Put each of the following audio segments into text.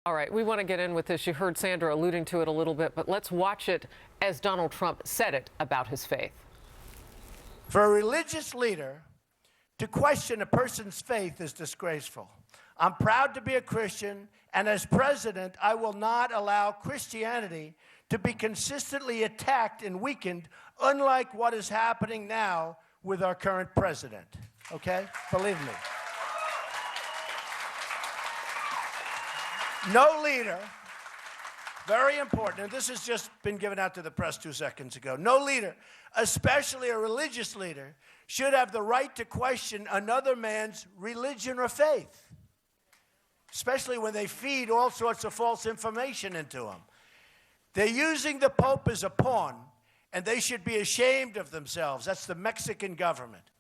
All right, we want to get in with this. You heard Sandra alluding to it a little bit, but let's watch it as Donald Trump said it about his faith. For a religious leader to question a person's faith is disgraceful. I'm proud to be a Christian, and as president, I will not allow Christianity to be consistently attacked and weakened, unlike what is happening now with our current president. Okay? Believe me. No leader, very important, and this has just been given out to the press 2 seconds ago. No leader, especially a religious leader, should have the right to question another man's religion or faith, especially when they feed all sorts of false information into them. They're using the Pope as a pawn, and they should be ashamed of themselves. That's the Mexican government.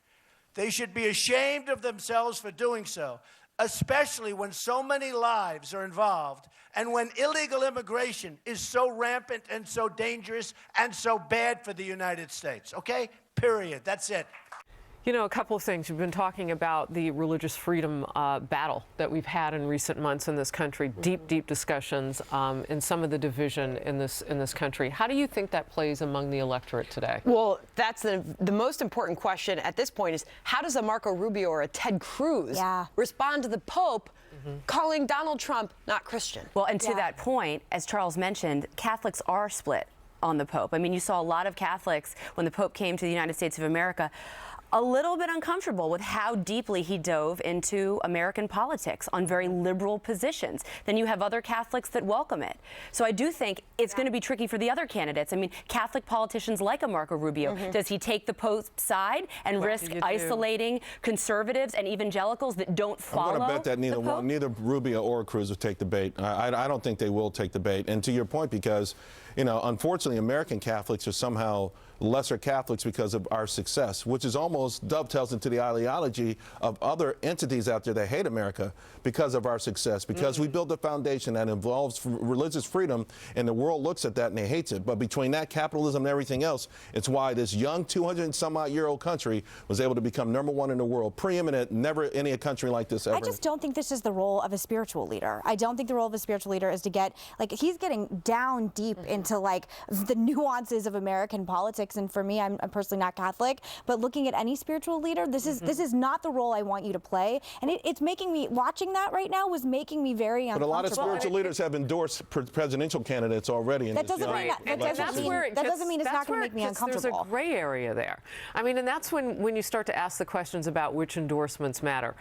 They should be ashamed of themselves for doing so, especially when so many lives are involved and when illegal immigration is so rampant and so dangerous and so bad for the United States. Okay? Period. That's it. You know, a couple of things. You've been talking about the religious freedom battle that we've had in recent months in this country. Deep discussions in some of the division in this country. How do you think that plays among the electorate today? Well, that's the most important question at this point is how does a Marco Rubio or a Ted Cruz respond to the Pope calling Donald Trump not Christian? Well, and to that point, as Charles mentioned, Catholics are split on the Pope. I mean, you saw a lot of Catholics when the Pope came to the United States of America a little bit uncomfortable with how deeply he dove into American politics on very liberal positions. Then you have other Catholics that welcome it. So I do think it's going to be tricky for the other candidates. I mean, Catholic politicians like a Marco Rubio, does he take the Pope's side and risk isolating conservatives and evangelicals that don't follow? I'm going to bet that neither Rubio or Cruz will take the bait. I don't think they will take the bait. And to your point, because, you know, unfortunately, American Catholics are somehow lesser Catholics because of our success, which is almost dovetails into the ideology of other entities out there that hate America because of our success, because we built a foundation that involves religious freedom, and the world looks at that and they hate it. But between that, capitalism, and everything else, it's why this young 200-some-odd-year-old country was able to become #1 in the world, preeminent, never any country like this ever. I just don't think this is the role of a spiritual leader. I don't think the role of a spiritual leader is to get, like, he's getting down deep into, like, the nuances of American politics. And for me, I'm personally not Catholic, but looking at any spiritual leader, this is not the role I want you to play. And it's making me, watching that right now was making me very uncomfortable. But a lot of spiritual leaders have endorsed presidential candidates already. That doesn't mean it's not going to make me uncomfortable. There's a gray area there. I mean, and that's when you start to ask the questions about which endorsements matter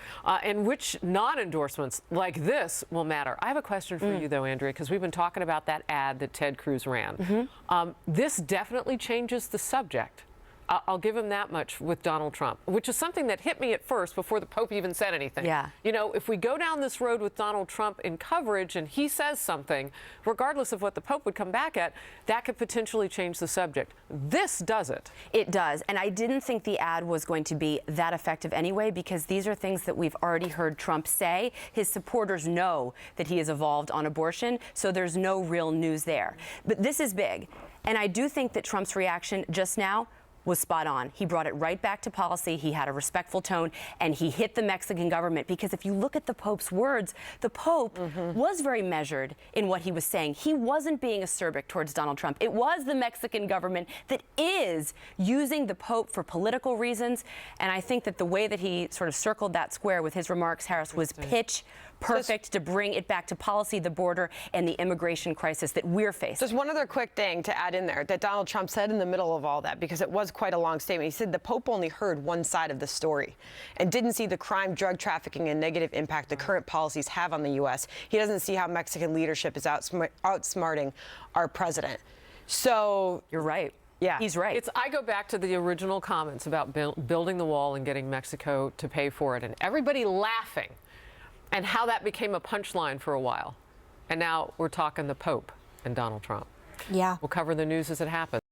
and which non-endorsements like this will matter. I have a question for you, though, Andrea, because we've been talking about that ad that Ted Cruz ran. This definitely changes the subject. I'll give him that much with Donald Trump, which is something that hit me at first before the Pope even said anything. Yeah. You know, if we go down this road with Donald Trump in coverage and he says something, regardless of what the Pope would come back at, that could potentially change the subject. This does it. It does. And I didn't think the ad was going to be that effective anyway, because these are things that we've already heard Trump say. His supporters know that he has evolved on abortion, so there's no real news there. But this is big. And I do think that Trump's reaction just now was spot on. He brought it right back to policy. He had a respectful tone, and he hit the Mexican government, because if you look at the Pope's words, the Pope was very measured in what he was saying. He wasn't being acerbic towards Donald Trump. It was the Mexican government that is using the Pope for political reasons, and I think that the way that he sort of circled that square with his remarks, Harris, was pitch perfect to bring it back to policy, the border, and the immigration crisis that we're facing. Just one other quick thing to add in there that Donald Trump said in the middle of all that, because it was quite a long statement. He said the Pope only heard one side of the story and didn't see the crime, drug trafficking, and negative impact the current policies have on the U.S. He doesn't see how Mexican leadership is outsmarting our president. So You're right. Yeah, he's right. I go back to the original comments about building the wall and getting Mexico to pay for it, and everybody laughing, and how that became a punchline for a while. And now we're talking the Pope and Donald Trump. Yeah. We'll cover the news as it happens.